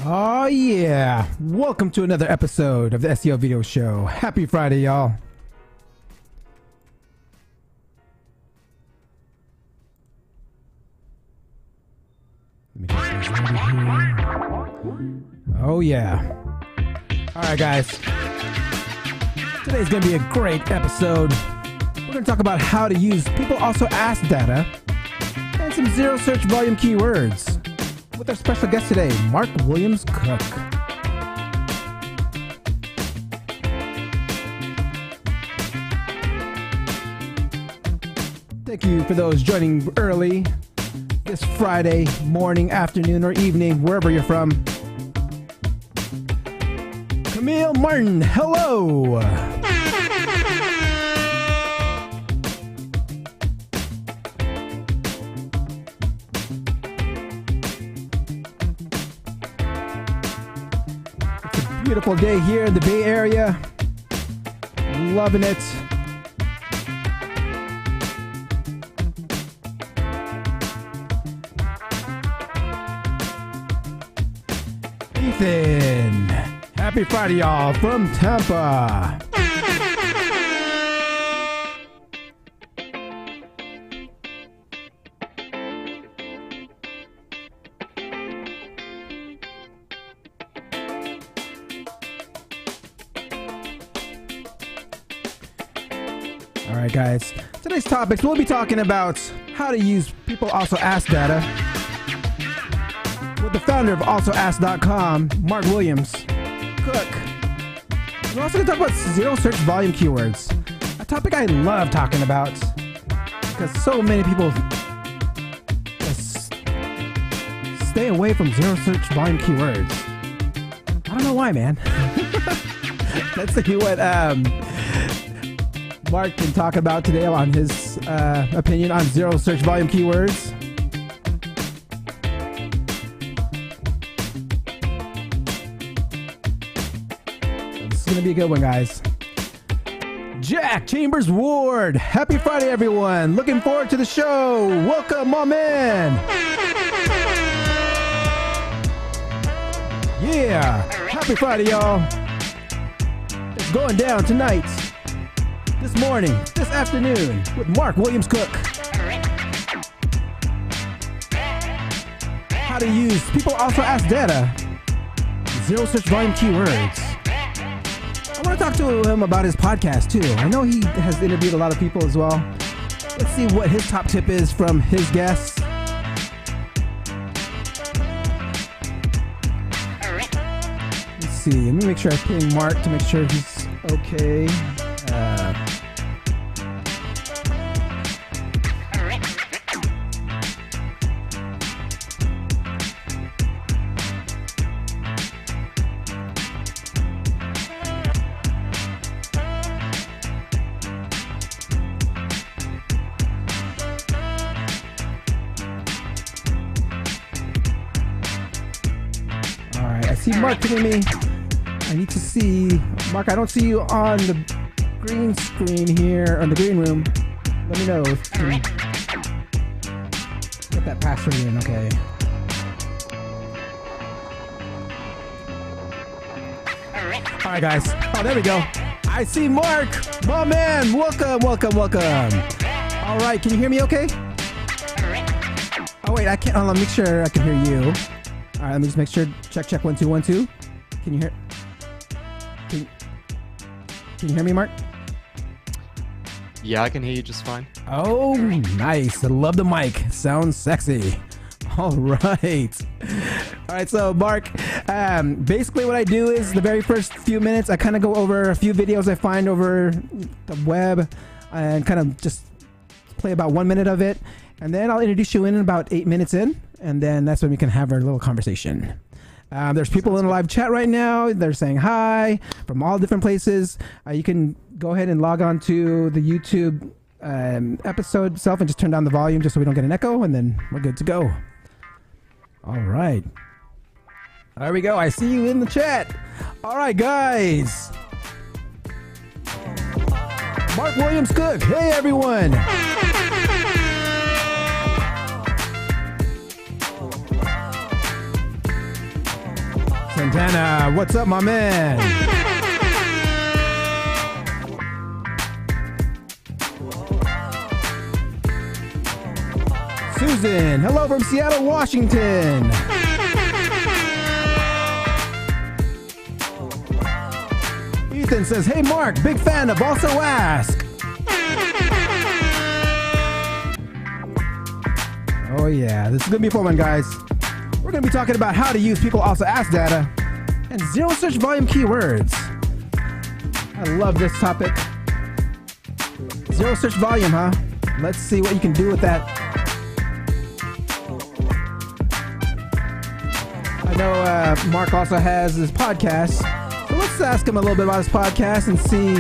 Oh yeah, welcome to another episode of the SEO Video Show. Happy Friday, y'all. Let me get this ready here. Oh yeah. Alright guys, today's gonna be a great episode. We're gonna talk about how to use people also ask data and some zero search volume keywords with our special guest today, Mark Williams Cook. Thank you for those joining early this Friday morning, afternoon, or evening, wherever you're from. Camille Martin, hello. Beautiful day here in the Bay Area. Loving it. Ethan. Happy Friday, y'all, from Tampa. All right, guys. Today's topics, we'll be talking about how to use people also ask data with the founder of AlsoAsk.com, Mark Williams Cook. We're also going to talk about zero search volume keywords, a topic I love talking about because so many people just stay away from zero search volume keywords. I don't know why, man. Let's see what Mark can talk about today on his opinion on zero search volume keywords. This is going to be a good one, guys. Jack Chambers Ward. Happy Friday, everyone. Looking forward to the show. Welcome, my man. Yeah. Happy Friday, y'all. It's going down tonight. This morning, this afternoon, with Mark Williams Cook. How to use people also ask data, zero search volume keywords. I want to talk to him about his podcast too. I know he has interviewed a lot of people as well. Let's see what his top tip is from his guests. Let's see. Let me make sure I ping Mark to make sure he's okay. See Mark to me. I need to see Mark. I don't see you on the green screen here, on the green room. Let me know if you can get that password in. Okay. All right, guys. Oh, there we go. I see Mark. My man. Welcome, welcome, welcome. All right. Can you hear me? Okay. Oh wait, I can't. Let me make sure I can hear you. All right, let me just make sure. Check 1 2 1 2. Can you hear? Can you hear me, Mark? Yeah, I can hear you just fine. Oh, nice. I love the mic. Sounds sexy. All right. All right, so Mark, basically what I do is the very first few minutes, I kind of go over a few videos I find over the web and kind of just play about 1 minute of it. And then I'll introduce you in about 8 minutes in. And then that's when we can have our little conversation. There's people in the live chat right now. They're saying hi from all different places. You can go ahead and log on to the YouTube episode itself and just turn down the volume just so we don't get an echo. And then we're good to go. All right. There we go. I see you in the chat. All right, guys. Mark Williams Cook. Hey, everyone. Dana, what's up, my man? Susan, hello from Seattle, Washington. Ethan says, hey, Mark, big fan of Also Ask. Oh, yeah, this is going to be a fun one, guys. We're going to be talking about how to use People Also Ask data and zero search volume keywords. I love this topic. Zero search volume, huh? Let's see what you can do with that. I know Mark also has his podcast, so let's ask him a little bit about his podcast and see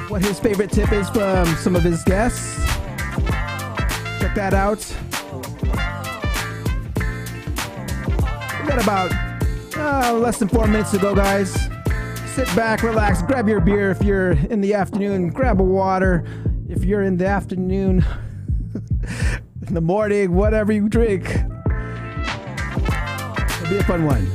what his favorite tip is from some of his guests. Check that out. We got about less than 4 minutes to go, guys. Sit back, relax, grab your beer if you're in the afternoon, grab a water if you're in the afternoon, in the morning, whatever you drink. It'll be a fun one.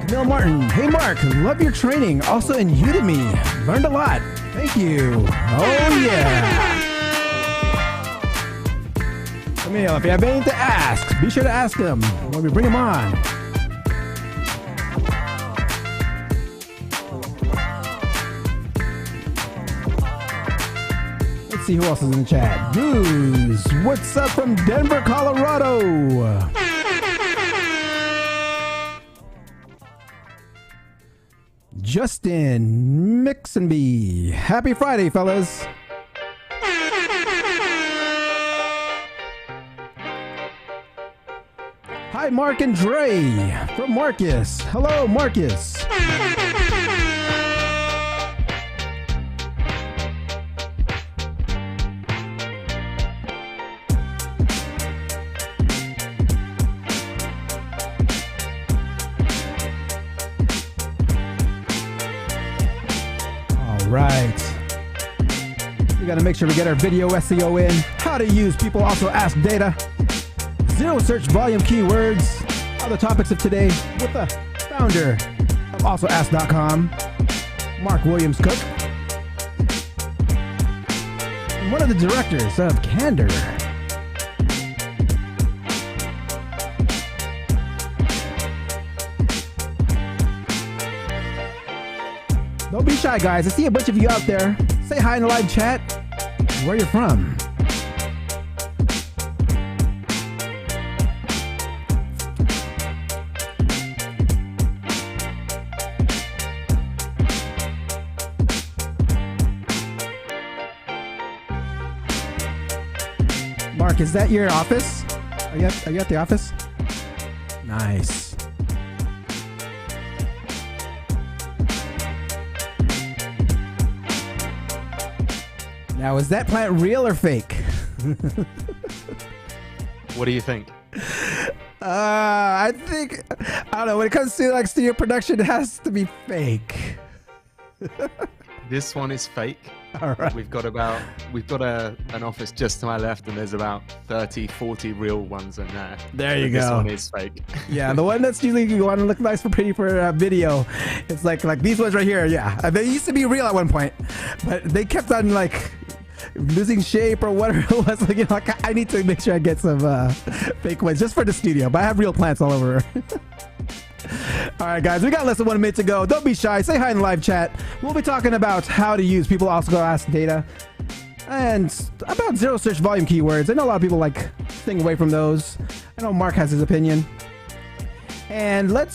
Camille Martin, hey Mark, love your training. Also in Udemy, learned a lot. Thank you. Oh yeah. Camille, if you have anything to ask, be sure to ask him when we bring him on. Let's see who else is in the chat. Kws, what's up from Denver, Colorado? Justin Mixonby. Happy Friday, fellas. Hi, Mark and Dre from Marcus. Hello, Marcus. Right. We got to make sure we get our video SEO in. How to use People Also Ask data. Zero search volume keywords. Other topics of today with the founder of AlsoAsk.com, Mark Williams Cook, and one of the directors of Candor. Don't be shy, guys. I see a bunch of you out there. Say hi in the live chat. Where you're from. Mark, is that your office? Are you at the office? Nice. Now, is that plant real or fake? What do you think? I don't know. When it comes to like studio production, it has to be fake. This one is fake. All right. We've got an office just to my left, and there's about 30, 40 real ones in there. There you This go. one is fake. Yeah, the one that's usually you want to look nice for pretty for video. It's like these ones right here. Yeah, they used to be real at one point, but they kept on like losing shape or whatever it was. Like, you know, like, I need to make sure I get some fake ones just for the studio. But I have real plants all over. All right, guys, we got less than 1 minute to go. Don't be shy. Say hi in the live chat. We'll be talking about how to use People Also Ask data and about zero search volume keywords. I know a lot of people like staying away from those. I know Mark has his opinion. And let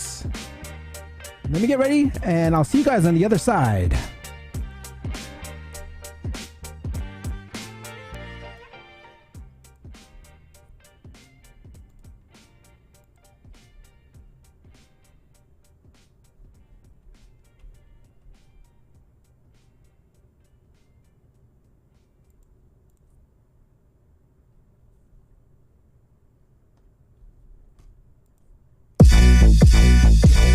me get ready, and I'll see you guys on the other side.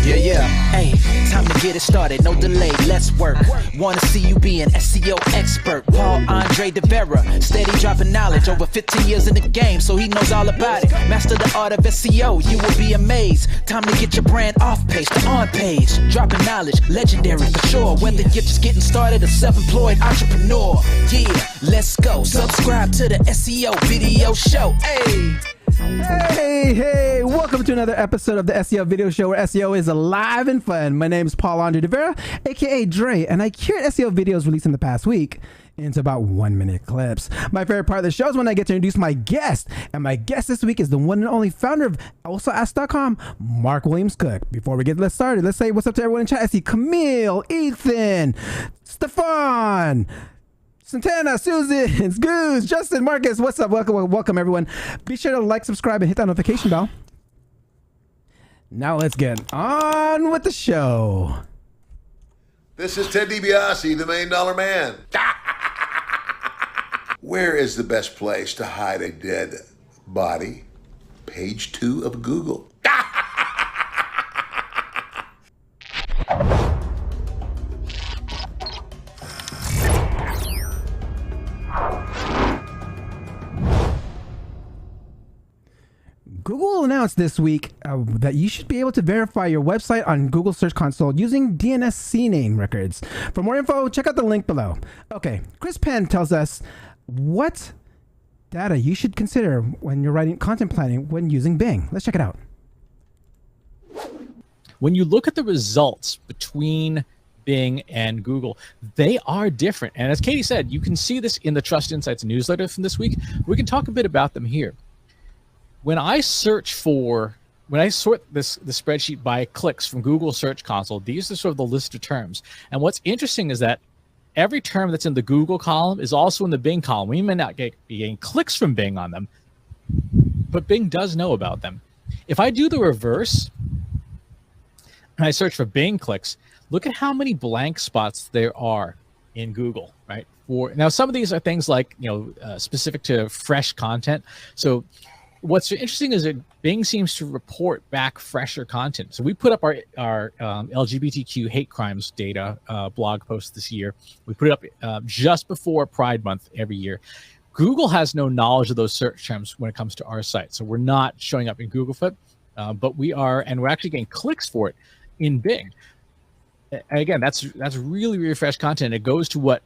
Yeah, hey, Time to get it started, no delay, let's work. Wanna see you be an SEO expert. Paul Andre De Vera, steady dropping knowledge. Over 15 years in the game, so he knows all about it. Master the art of SEO, you will be amazed. Time to get your brand off page to on page. Dropping knowledge, legendary for sure. Whether you're just getting started or self-employed entrepreneur. Yeah, let's go. Subscribe to the SEO video show. Hey! Hey, welcome to another episode of the SEO Video Show, where SEO is alive and fun. My name is Paul Andre De Vera, aka Dre, and I curate SEO videos released in the past week into about 1-minute clips. My favorite part of the show is when I get to introduce my guest, and my guest this week is the one and only founder of AlsoAsk.com, Mark Williams Cook. Before we get started, let's say what's up to everyone in chat. I see Camille, Ethan, Stefan, Santana, Susan, Kws, Justin, Marcus, what's up? Welcome everyone. Be sure to like, subscribe, and hit that notification bell. Now let's get on with the show. This is Ted DiBiase, the $1 Million Man. Where is the best place to hide a dead body? Page 2 of Google. Google announced this week that you should be able to verify your website on Google Search Console using DNS CNAME records. For more info, check out the link below. Okay, Penn tells us what data you should consider when you're writing content planning when using Bing. Let's check it out. When you look at the results between Bing and Google, they are different. And as Katie said, you can see this in the Trust Insights newsletter from this week. We can talk a bit about them here. When I sort the spreadsheet by clicks from Google Search Console, these are sort of the list of terms. And what's interesting is that every term that's in the Google column is also in the Bing column. We may not be getting clicks from Bing on them, but Bing does know about them. If I do the reverse and I search for Bing clicks, look at how many blank spots there are in Google, right? Now, some of these are things like, specific to fresh content. So what's interesting is that Bing seems to report back fresher content. So we put up our LGBTQ hate crimes data blog post this year. We put it up just before Pride Month every year. Google has no knowledge of those search terms when it comes to our site. So we're not showing up in Google Foot, but we are, and we're actually getting clicks for it in Bing. And again, that's really, really fresh content. It goes to what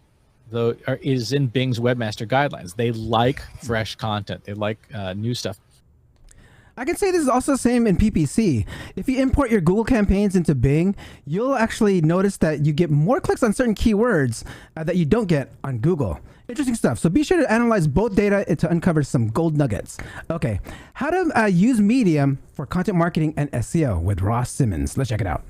is in Bing's webmaster guidelines. They like fresh content. They like new stuff. I can say this is also the same in PPC. If you import your Google campaigns into Bing, you'll actually notice that you get more clicks on certain keywords that you don't get on Google. Interesting stuff. So be sure to analyze both data to uncover some gold nuggets. Okay, how to use Medium for content marketing and SEO with Ross Simmonds. Let's check it out.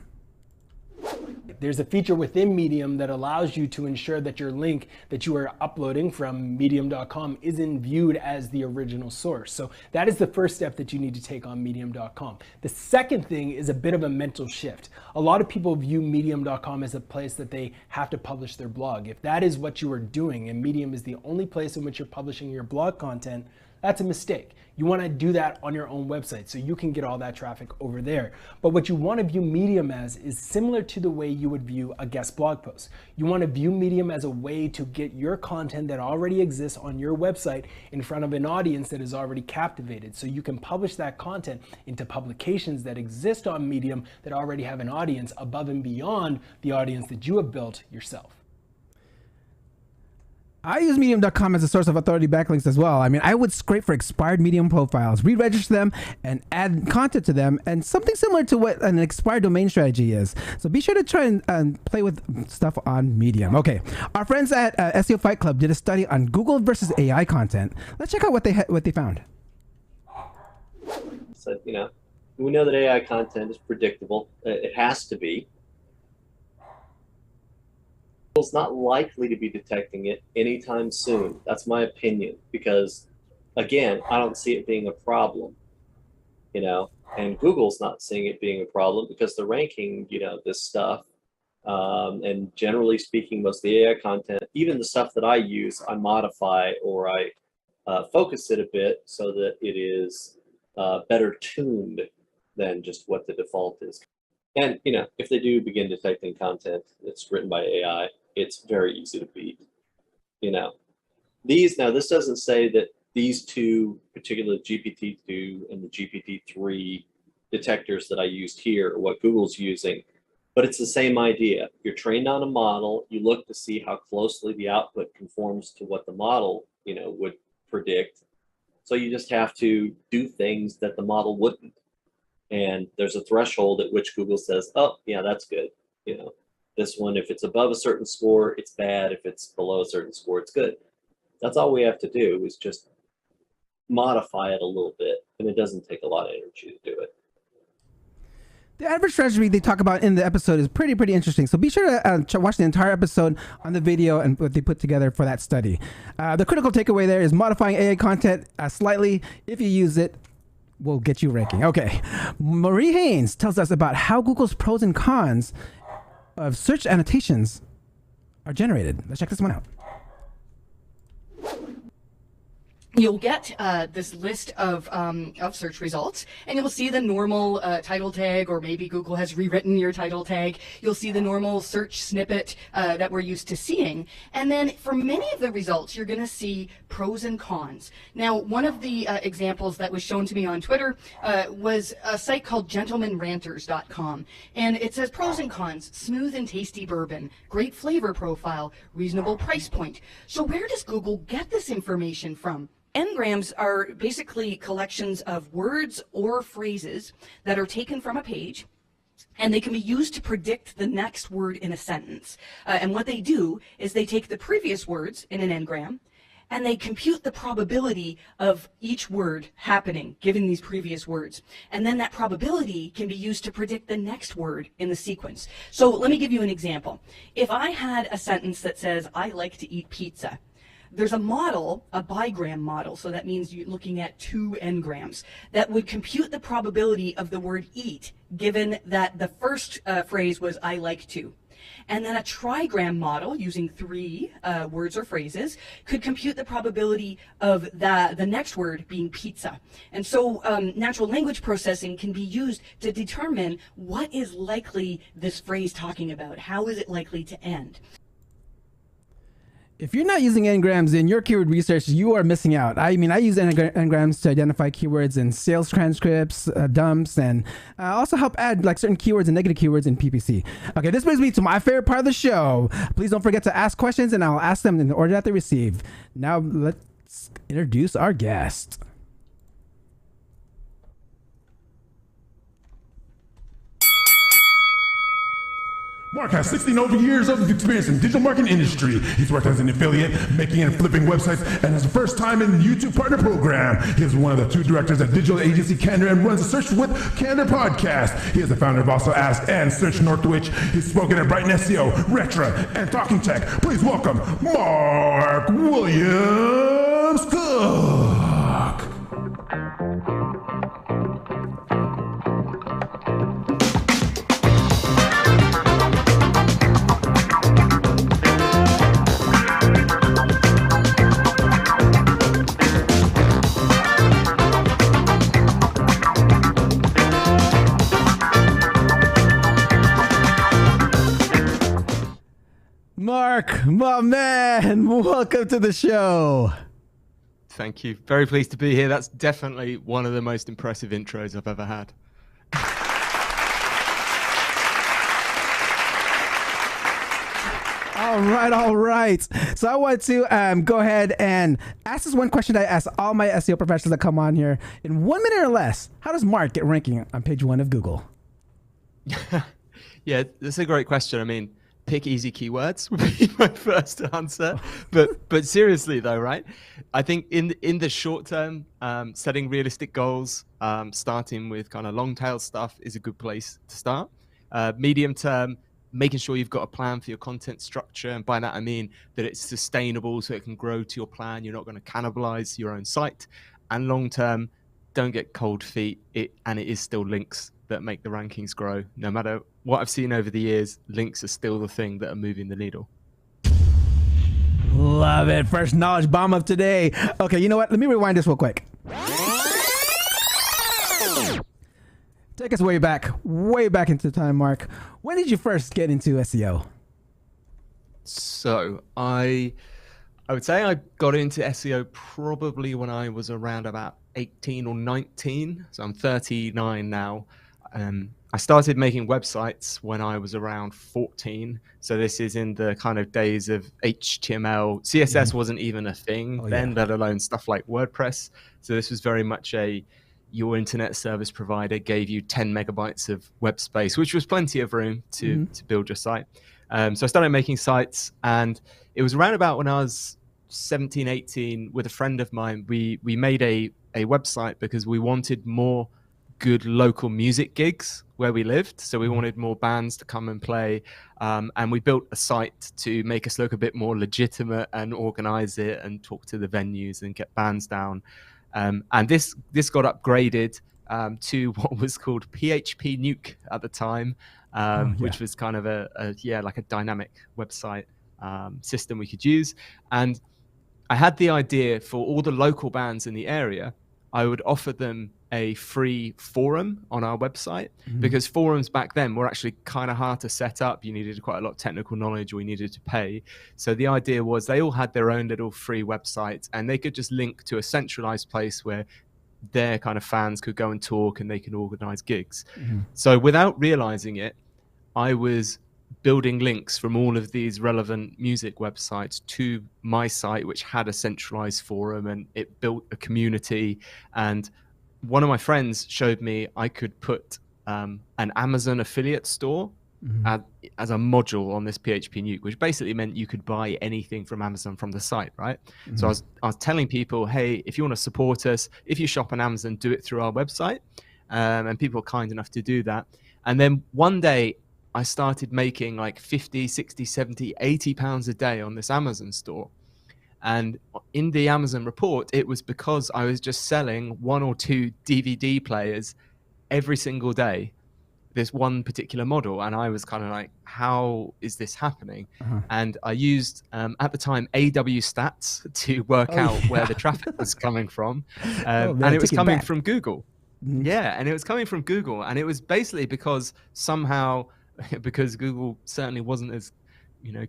There's a feature within Medium that allows you to ensure that your link that you are uploading from medium.com isn't viewed as the original source. So that is the first step that you need to take on medium.com. The second thing is a bit of a mental shift. A lot of people view medium.com as a place that they have to publish their blog. If that is what you are doing and Medium is the only place in which you're publishing your blog content, that's a mistake. You want to do that on your own website so you can get all that traffic over there. But what you want to view Medium as is similar to the way you would view a guest blog post. You want to view Medium as a way to get your content that already exists on your website in front of an audience that is already captivated. So you can publish that content into publications that exist on Medium that already have an audience above and beyond the audience that you have built yourself. I use Medium.com as a source of authority backlinks as well. I mean, I would scrape for expired Medium profiles, re-register them, and add content to them, and something similar to what an expired domain strategy is. So be sure to try and play with stuff on Medium. Okay, our friends at SEO Fight Club did a study on Google versus AI content. Let's check out what they found. So, we know that AI content is predictable. It has to be. It's not likely to be detecting it anytime soon. That's my opinion, because again, I don't see it being a problem, and Google's not seeing it being a problem because they're ranking, this stuff. And generally speaking, most of the AI content, even the stuff that I use, I modify or I focus it a bit so that it is better tuned than just what the default is. And, if they do begin detecting content that's written by AI, it's very easy to beat. This doesn't say that these two particular GPT-2 and the GPT-3 detectors that I used here are what Google's using, but it's the same idea. You're trained on a model, you look to see how closely the output conforms to what the model, would predict. So you just have to do things that the model wouldn't. And there's a threshold at which Google says, oh, yeah, that's good. This one, if it's above a certain score, it's bad. If it's below a certain score, it's good. That's all we have to do is just modify it a little bit. And it doesn't take a lot of energy to do it. The adverb strategy they talk about in the episode is pretty interesting. So be sure to watch the entire episode on the video and what they put together for that study. The critical takeaway there is modifying AI content slightly, if you use it, will get you ranking. Okay. Marie Haynes tells us about how Google's pros and cons of search annotations are generated. Let's check this one out. You'll get this list of search results, and you'll see the normal title tag, or maybe Google has rewritten your title tag. You'll see the normal search snippet that we're used to seeing. And then for many of the results, you're going to see pros and cons. Now, one of the examples that was shown to me on Twitter was a site called gentlemanranters.com. And it says pros and cons: smooth and tasty bourbon, great flavor profile, reasonable price point. So where does Google get this information from? N-grams are basically collections of words or phrases that are taken from a page, and they can be used to predict the next word in a sentence. And what they do is they take the previous words in an N-gram, and they compute the probability of each word happening given these previous words. And then that probability can be used to predict the next word in the sequence. So let me give you an example. If I had a sentence that says, I like to eat pizza, there's a model, a bigram model, so that means you're looking at 2 n-grams, that would compute the probability of the word eat, given that the first phrase was I like to. And then a trigram model, using 3 words or phrases, could compute the probability of the next word being pizza. And so natural language processing can be used to determine what is likely this phrase talking about. How is it likely to end? If you're not using n-grams in your keyword research, you are missing out. I mean, I use n-grams to identify keywords in sales transcripts, dumps, and also help add like certain keywords and negative keywords in PPC. Okay, this brings me to my favorite part of the show. Please don't forget to ask questions, and I'll ask them in the order that they receive. Now let's introduce our guest. Mark has 16 over years of experience in the digital marketing industry. He's worked as an affiliate, making and flipping websites, and is the first time in the YouTube Partner Program. He is one of the 2 directors at digital agency Candor and runs the Search with Candor podcast. He is the founder of also Ask and Search Northwich. He's spoken at Brighton SEO, Retra, and Talking Tech. Please welcome Mark Williams Cook. Mark, my man, welcome to the show. Thank you. Very pleased to be here. That's definitely one of the most impressive intros I've ever had. All right. So I want to go ahead and ask this one question I ask all my SEO professionals that come on here. In 1 minute or less, how does Mark get ranking on page 1 of Google? Yeah, that's a great question. I mean, pick easy keywords would be my first answer. But seriously though, right? I think in the short term, setting realistic goals, starting with kind of long tail stuff is a good place to start. Medium term, making sure you've got a plan for your content structure. And by that, I mean that it's sustainable so it can grow to your plan. You're not going to cannibalize your own site. And long term, don't get cold feet. And it is still links that make the rankings grow. No matter what I've seen over the years, links are still the thing that are moving the needle. Love it. First knowledge bomb of today. Okay, you know what? Let me rewind this real quick. Take us way back into time, Mark. When did you first get into SEO? So I would say I got into SEO probably when I was around about 18 or 19. So I'm 39 now. I started making websites when I was around 14. So this is in the kind of days of HTML. CSS wasn't even a thing then, let alone stuff like WordPress. So this was very much your internet service provider gave you 10 megabytes of web space, which was plenty of room to build your site. So I started making sites, and it was around about when I was 17, 18 with a friend of mine. We made a website because we wanted more good local music gigs where we lived. So we wanted more bands to come and play. And we built a site to make us look a bit more legitimate and organize it and talk to the venues and get bands down. And this got upgraded to what was called PHP Nuke at the time, which was kind of like a dynamic website system we could use. And I had the idea for all the local bands in the area, I would offer them a free forum on our website, because forums back then were actually kind of hard to set up. You needed quite a lot of technical knowledge, or you needed to pay. So the idea was they all had their own little free websites, and they could just link to a centralized place where their kind of fans could go and talk, and they could organize gigs. So without realizing it, I was building links from all of these relevant music websites to my site, which had a centralized forum, and it built a community. And one of my friends showed me I could put an Amazon affiliate store as a module on this PHP Nuke, which basically meant you could buy anything from Amazon from the site, right? So I was telling people, hey, if you want to support us, if you shop on Amazon, do it through our website. And people were kind enough to do that. And then one day I started making like 50, 60, 70, 80 pounds a day on this Amazon store. And in the Amazon report, it was because I was just selling 1 or 2 DVD players every single day, this one particular model. And I was kind of like, how is this happening? And I used, at the time, AW Stats to work out where the traffic was coming from. And it was coming from Google. Yeah, and it was coming from Google. And it was basically because somehow, because Google certainly wasn't as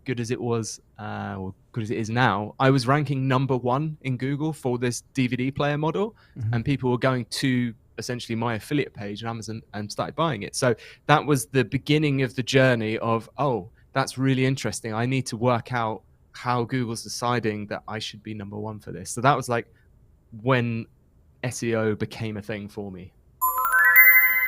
good as it was or good as it is now, I was ranking #1 in Google for this DVD player model, and people were going to essentially my affiliate page on Amazon and started buying it. So that was the beginning of the journey of, oh, that's really interesting. I need to work out how Google's deciding that I should be #1 for this. So that was like when SEO became a thing for me.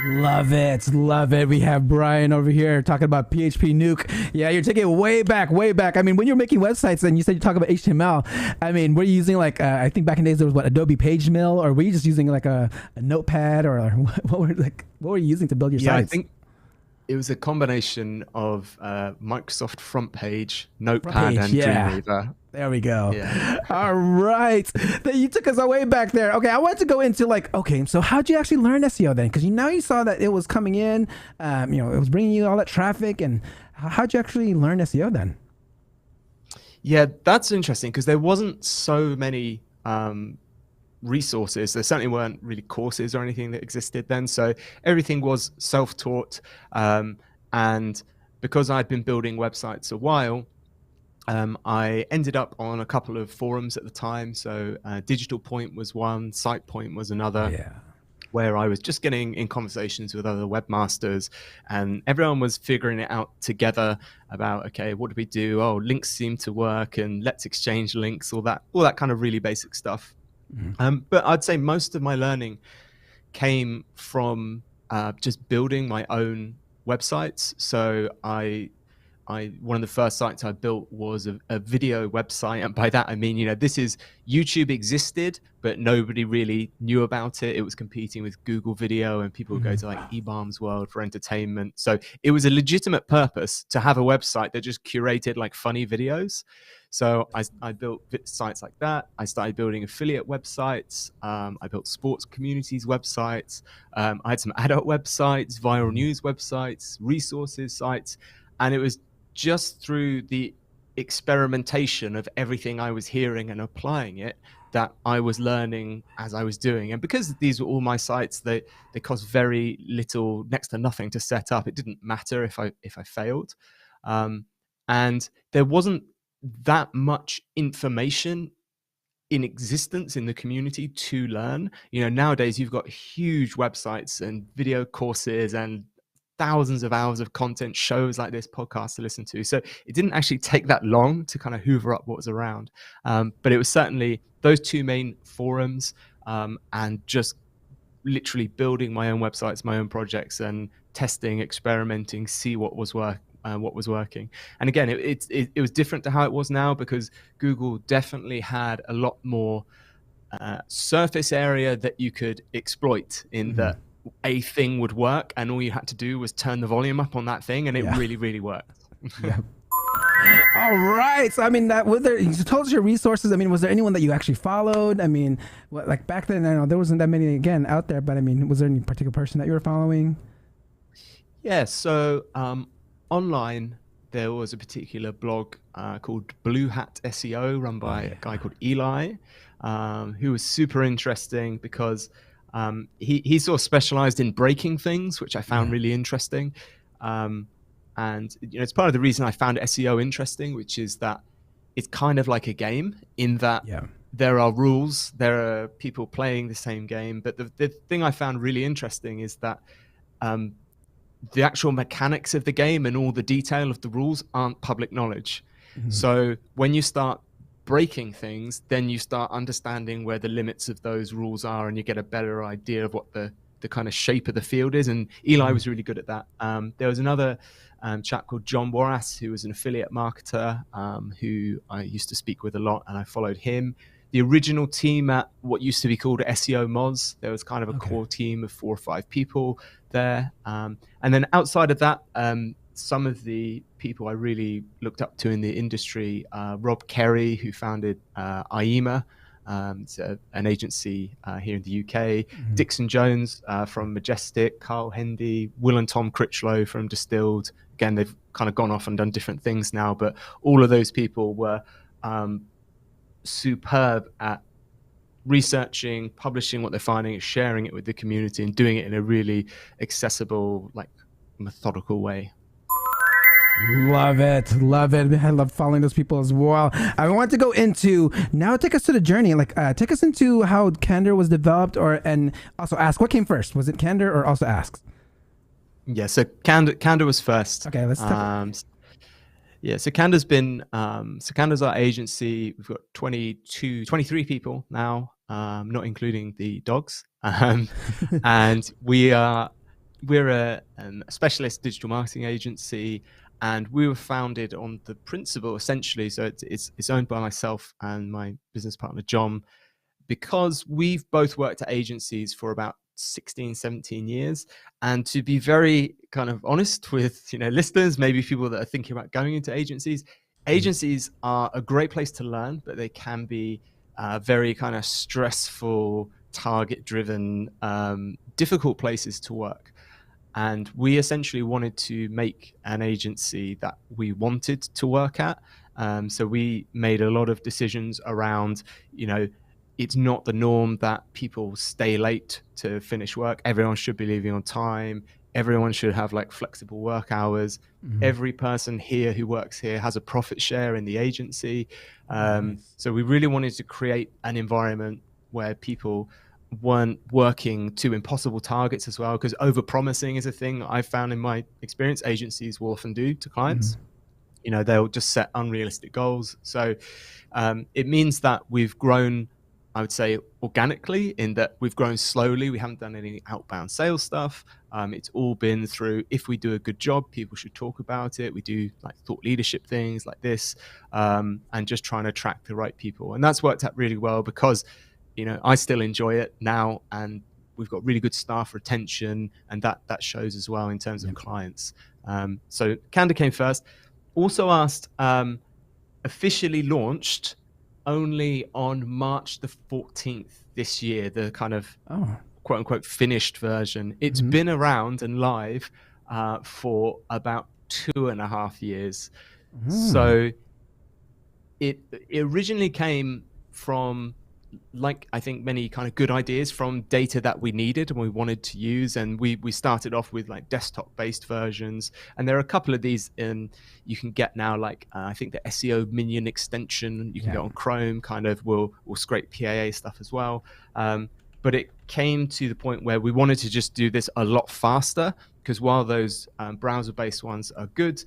Love it. Love it. We have Brian over here talking about PHP Nuke. Yeah, you're taking it way back, way back. I mean, when you're making websites and you said you talk about HTML, I mean, were you using like, I think back in days there was what, Adobe Page Mill, or were you just using like a notepad, or what were you using to build your sites? I think it was a combination of Microsoft Front Page, Notepad, and Dreamweaver. There we go. Yeah. All right. You took us way back there. Okay, I wanted to go into like, okay, so how'd you actually learn SEO then? Because you saw that it was coming in, it was bringing you all that traffic, and how'd you actually learn SEO then? Yeah, that's interesting, because there wasn't so many resources. There certainly weren't really courses or anything that existed then. So everything was self-taught. And because I'd been building websites a while, I ended up on a couple of forums at the time. So Digital Point was one, Site Point was another, where I was just getting in conversations with other webmasters, and everyone was figuring it out together about, okay, what do we do? Oh, links seem to work, and let's exchange links, all that kind of really basic stuff. But I'd say most of my learning came from just building my own websites. So one of the first sites I built was a video website, and by that I mean, YouTube existed, but nobody really knew about it. It was competing with Google Video, and people would go to like eBaum's World for entertainment. So it was a legitimate purpose to have a website that just curated like funny videos. So I built sites like that. I started building affiliate websites. I built sports communities websites. I had some adult websites, viral news websites, resources sites, and it was just through the experimentation of everything I was hearing and applying it that I was learning as I was doing. And because these were all my sites, they cost very little, next to nothing to set up. It didn't matter if I failed. And there wasn't that much information in existence in the community to learn. Nowadays you've got huge websites and video courses and thousands of hours of content, shows like this, podcasts to listen to. So it didn't actually take that long to kind of hoover up what was around. But it was certainly those two main forums, and just literally building my own websites, my own projects, and testing, experimenting, see what was working. And again, it was different to how it was now, because Google definitely had a lot more surface area that you could exploit in that a thing would work, and all you had to do was turn the volume up on that thing, and it really worked. Yeah. All right. So, I mean, you told us your resources. I mean, was there anyone that you actually followed? I mean, like back then, I know there wasn't that many again out there, but I mean, was there any particular person that you were following? Yeah. So, online, there was a particular blog called Blue Hat SEO, run by a guy called Eli, who was super interesting because he sort of specialized in breaking things, which I found really interesting. And it's part of the reason I found SEO interesting, which is that it's kind of like a game in that there are rules, there are people playing the same game. But the thing I found really interesting is that the actual mechanics of the game and all the detail of the rules aren't public knowledge. So when you start breaking things, then you start understanding where the limits of those rules are, and you get a better idea of what the kind of shape of the field is. And Eli was really good at that. There was another chap called John Warras, who was an affiliate marketer, who I used to speak with a lot, and I followed him. The original team at what used to be called SEO Moz, there was kind of a core team of 4 or 5 people there. And then outside of that, some of the people I really looked up to in the industry, Rob Kerry, who founded IEMA, it's an agency here in the UK, Dixon Jones from Majestic, Carl Hendy, Will and Tom Critchlow from Distilled. Again, they've kind of gone off and done different things now, but all of those people were superb at researching, publishing what they're finding, sharing it with the community, and doing it in a really accessible, like methodical way. Love it. I love following those people as well. I want to go into now. Take us to the journey. Like, take us into how Candor was developed, and also Ask. What came first? Was it Candor or also Ask? Yeah, so Candor was first. Okay, let's talk. So Candor's been Candor's our agency. We've got 23 people now, not including the dogs. And we're a specialist digital marketing agency. And we were founded on the principle, essentially, so it's owned by myself and my business partner, John, because we've both worked at agencies for about 16, 17 years. And to be very kind of honest with, listeners, maybe people that are thinking about going into agencies are a great place to learn, but they can be very kind of stressful, target-driven, difficult places to work. And we essentially wanted to make an agency that we wanted to work at. So we made a lot of decisions around, it's not the norm that people stay late to finish work. Everyone should be leaving on time. Everyone should have like flexible work hours. Every person here who works here has a profit share in the agency. So we really wanted to create an environment where people weren't working to impossible targets as well, because over-promising is a thing I've found in my experience agencies will often do to clients. They'll just set unrealistic goals. So it means that we've grown, I would say, organically, in that we've grown slowly. We haven't done any outbound sales stuff. It's all been through, if we do a good job, people should talk about it. We do like thought leadership things like this, and just trying to attract the right people. And that's worked out really well because I still enjoy it now, and we've got really good staff retention, and that shows as well in terms of clients. So Candor came first. Also Asked officially launched only on March the 14th this year, the kind of quote unquote finished version. It's been around and live for about 2.5 years. So it originally came from like I think many kind of good ideas from data that we needed and we wanted to use, and we started off with like desktop based versions, and there are a couple of these you can get now, like I think the SEO Minion extension you can get on Chrome kind of will scrape PAA stuff as well, but it came to the point where we wanted to just do this a lot faster, because while those browser based ones are good,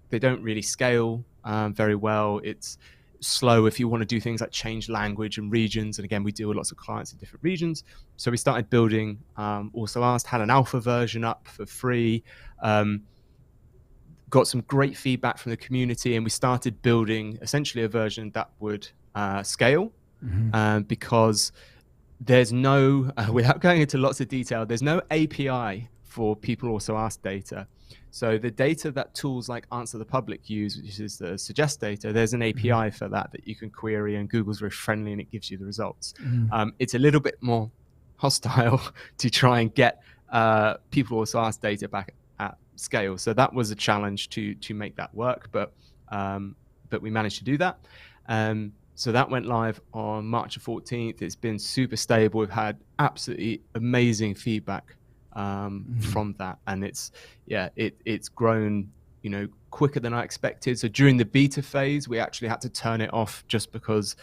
they don't really scale very well. It's slow if you want to do things like change language and regions, and again we deal with lots of clients in different regions. So we started building Also Asked, had an alpha version up for free, got some great feedback from the community, and we started building essentially a version that would scale, because there's no without going into lots of detail, there's no API for people also asked data. So the data that tools like Answer the Public use, which is the suggest data, there's an API for that you can query, and Google's very friendly and it gives you the results. It's a little bit more hostile to try and get people also asked data back at scale. So that was a challenge to make that work, but we managed to do that. So that went live on March 14th. It's been super stable. We've had absolutely amazing feedback from that, and it's grown quicker than I expected. So during the beta phase we actually had to turn it off just because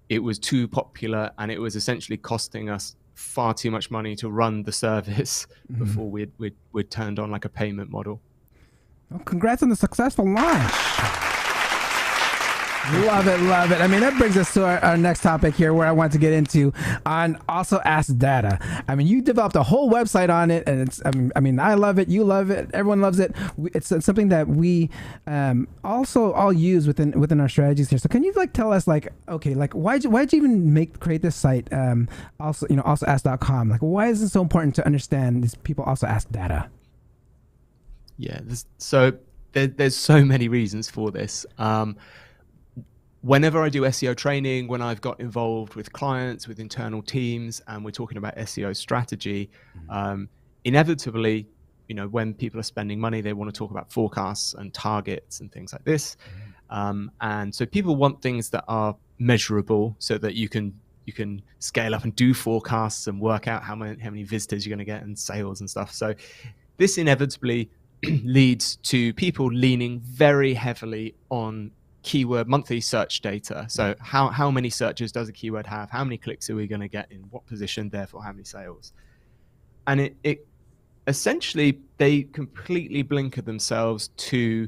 it was too popular, and it was essentially costing us far too much money to run the service before we'd turned on like a payment model. Well, congrats on the successful launch. Love it. I mean, that brings us to our next topic here, where I want to get into on Also Asked data. I mean, you developed a whole website on it, and it's, I mean, I love it. You love it. Everyone loves it. It's something that we also all use within our strategies here. So can you tell us why'd you even create this site? Also asked.com. Like, why is it so important to understand these people also ask data? Yeah. There's so many reasons for this. Whenever I do SEO training, when I've got involved with clients, with internal teams, and we're talking about SEO strategy, inevitably, when people are spending money, they want to talk about forecasts and targets and things like this. And so people want things that are measurable, so that you can scale up and do forecasts and work out how many visitors you're going to get and sales and stuff. So this inevitably leads to people leaning very heavily on keyword monthly search data. So how many searches does a keyword have? How many clicks are we going to get in what position? Therefore, how many sales? And it essentially, they completely blinker themselves to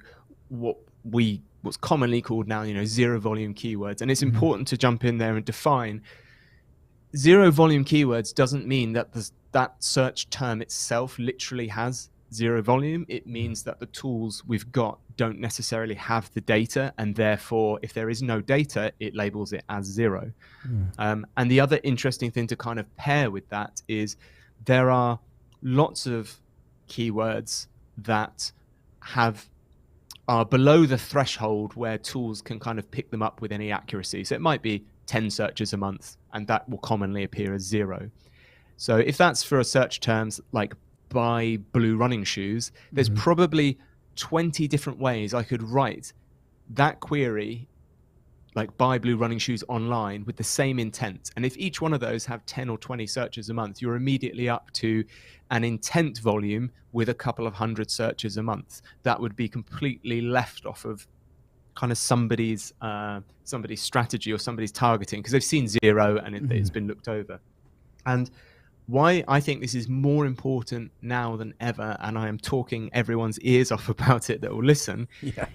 what's commonly called now, zero volume keywords. And it's important to jump in there and define zero volume keywords doesn't mean that that search term itself literally has zero volume. It means that the tools we've got don't necessarily have the data, and therefore if there is no data, it labels it as zero. And the other interesting thing to kind of pair with that is there are lots of keywords that are below the threshold where tools can kind of pick them up with any accuracy. So it might be 10 searches a month, and that will commonly appear as zero. So if that's for a search terms like buy blue running shoes, there's probably 20 different ways I could write that query, like buy blue running shoes online, with the same intent. And if each one of those have 10 or 20 searches a month, you're immediately up to an intent volume with a couple of hundred searches a month. That would be completely left off of kind of somebody's strategy or somebody's targeting, because they've seen zero and it's been looked over. And why I think this is more important now than ever, and I am talking everyone's ears off about it that will listen,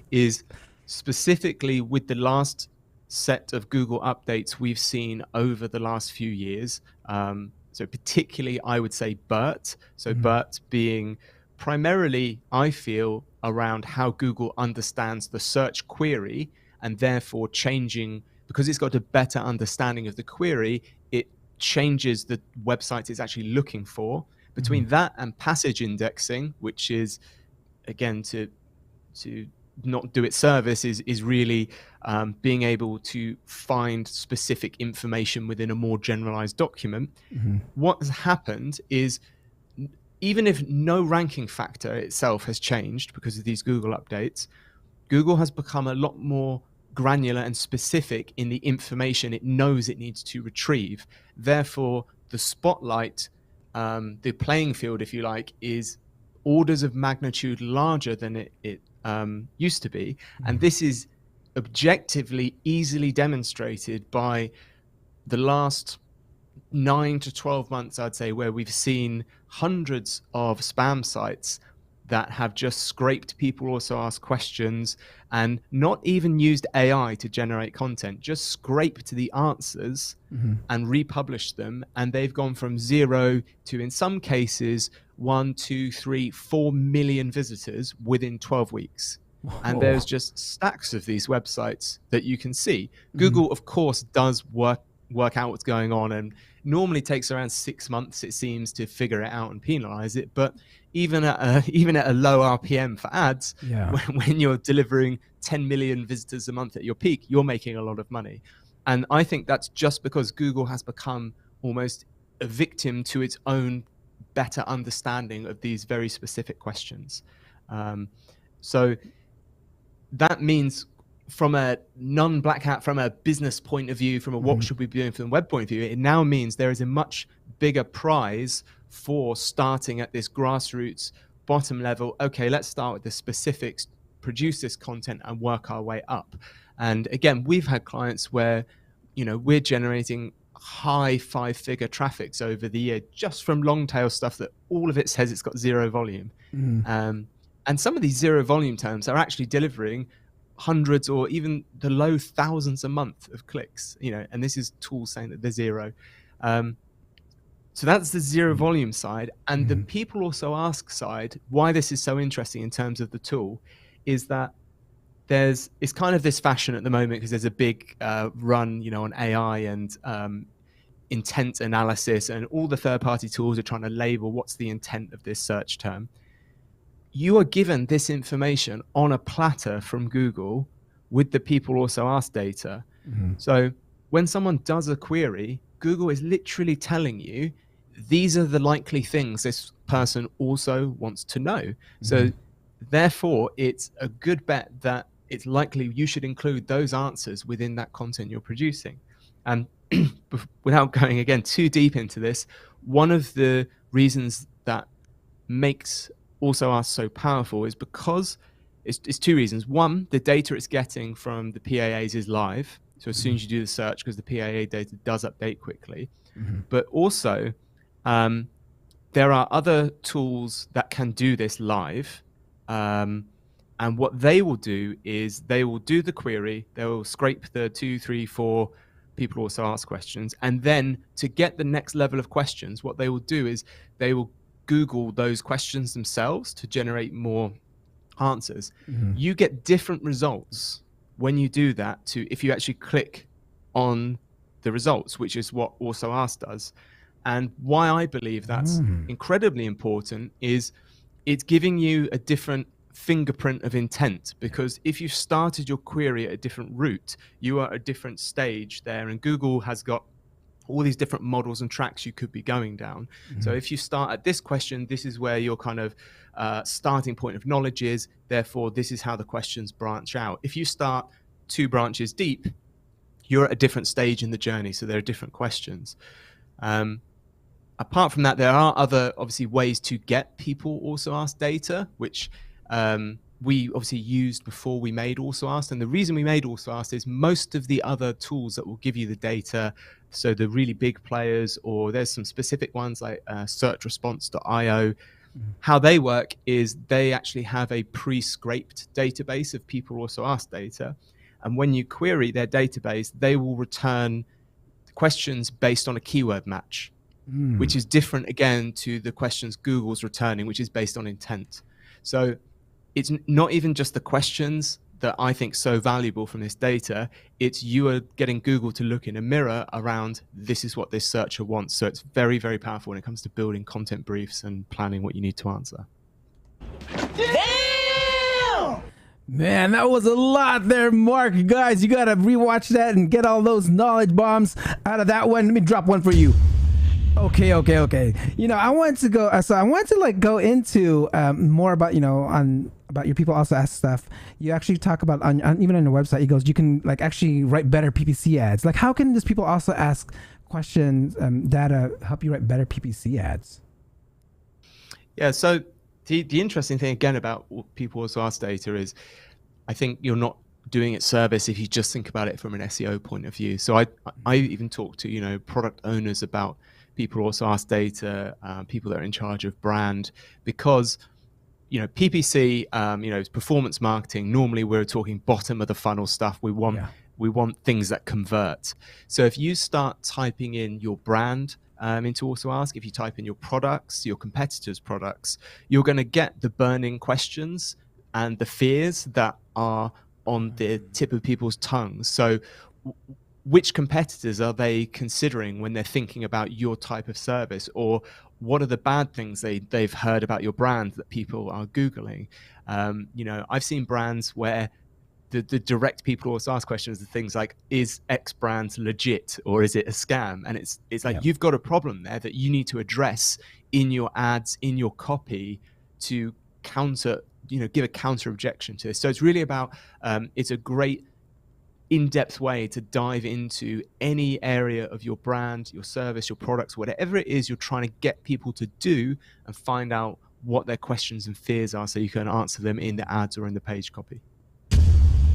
is specifically with the last set of Google updates we've seen over the last few years. So particularly, I would say BERT. So BERT being primarily, I feel, around how Google understands the search query, and therefore changing, because it's got a better understanding of the query, it changes the website it's actually looking for. Between that and passage indexing, which is, again, to not do its service, is really being able to find specific information within a more generalized document. What has happened is, even if no ranking factor itself has changed because of these Google updates, Google has become a lot more granular and specific in the information it knows it needs to retrieve. Therefore, the spotlight, the playing field, if you like, is orders of magnitude larger than it used to be. And this is objectively easily demonstrated by the last 9 to 12 months, I'd say, where we've seen hundreds of spam sites that have just scraped People Also Ask questions and not even used AI to generate content, just scraped the answers and republished them. And they've gone from 0 to, in some cases, 1, 2, 3, 4 million visitors within 12 weeks. Whoa. And there's just stacks of these websites that you can see. Google, of course, does work out what's going on, and normally takes around 6 months, it seems, to figure it out and penalize it. But even at a low RPM for ads, when you're delivering 10 million visitors a month at your peak, you're making a lot of money. And I think that's just because Google has become almost a victim to its own better understanding of these very specific questions. So that means, from a non-black hat, from a business point of view, from a what should we be doing from the web point of view, it now means there is a much bigger prize for starting at this grassroots bottom level. Okay, let's start with the specifics, produce this content and work our way up. And again, we've had clients where, we're generating high 5-figure traffics over the year just from long tail stuff that all of it says it's got 0 volume. And some of these 0 volume terms are actually delivering hundreds or even the low thousands a month of clicks, and this is tools saying that they're 0. So that's the 0 volume side. And the People Also Ask side, why this is so interesting in terms of the tool, is that it's kind of this fashion at the moment, because there's a big run, on AI and intent analysis, and all the third-party tools are trying to label what's the intent of this search term. You are given this information on a platter from Google with the People Also Ask data. So when someone does a query, Google is literally telling you, these are the likely things this person also wants to know. So therefore, it's a good bet that it's likely you should include those answers within that content you're producing. And without going, again, too deep into this, one of the reasons that makes Also Ask so powerful is because it's 2 reasons. One, the data it's getting from the PAAs is live. So as soon as you do the search, because the PAA data does update quickly. But also, there are other tools that can do this live. And what they will do is they will do the query. They will scrape the 2, 3, 4 People Also Ask questions. And then to get the next level of questions, what they will do is they will Google those questions themselves to generate more answers. You get different results when you do that to if you actually click on the results, which is what Also Ask does. And why I believe that's incredibly important is it's giving you a different fingerprint of intent, because if you started your query at a different route, you are at a different stage there, and Google has got all these different models and tracks you could be going down. So if you start at this question, this is where your kind of starting point of knowledge is. Therefore, this is how the questions branch out. If you start 2 branches deep, you're at a different stage in the journey. So there are different questions. Apart from that, there are other, obviously, ways to get People Also Ask data, which we obviously used before we made Also Ask. And the reason we made Also Ask is most of the other tools that will give you the data, so the really big players, or there's some specific ones like searchresponse.io, how they work is they actually have a pre-scraped database of People Also Ask data. And when you query their database, they will return questions based on a keyword match, which is different, again, to the questions Google's returning, which is based on intent. So it's not even just the questions that I think so valuable from this data. It's you are getting Google to look in a mirror around, this is what this searcher wants. So it's very, very powerful when it comes to building content briefs and planning what you need to answer. Damn! Man, that was a lot there, Mark. Guys, you got to rewatch that and get all those knowledge bombs out of that one. Let me drop one for you. Okay. I wanted to go, so I wanted to go into more about, on about your people also ask stuff, you actually talk about even on your website, he goes, you can like actually write better PPC ads. Like how can these people also ask questions, data help you write better PPC ads? Yeah, so the interesting thing again about people also ask data is I think you're not doing it service if you just think about it from an SEO point of view. So I even talk to, product owners about people also ask data, people that are in charge of brand, because PPC, is performance marketing. Normally we're talking bottom of the funnel stuff. We want things that convert. So if you start typing in your brand into Auto Ask, if you type in your products, your competitors' products, you're going to get the burning questions and the fears that are on the tip of people's tongues. So which competitors are they considering when they're thinking about your type of service, or what are the bad things they've heard about your brand that people are Googling? I've seen brands where the direct people also ask questions of things like, is X brand legit or is it a scam? And it's like, you've got a problem there that you need to address in your ads, in your copy, to counter, give a counter objection to this. So it's really about, it's a great in-depth way to dive into any area of your brand, your service, your products, whatever it is you're trying to get people to do, and find out what their questions and fears are so you can answer them in the ads or in the page copy.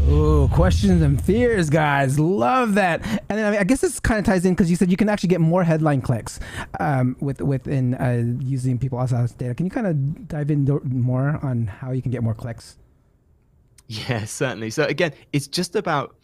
Oh, questions and fears, guys. Love that. And then I guess this kind of ties in because you said you can actually get more headline clicks within using people also ask data. Can you kind of dive in more on how you can get more clicks? Yeah, certainly. So again, it's just about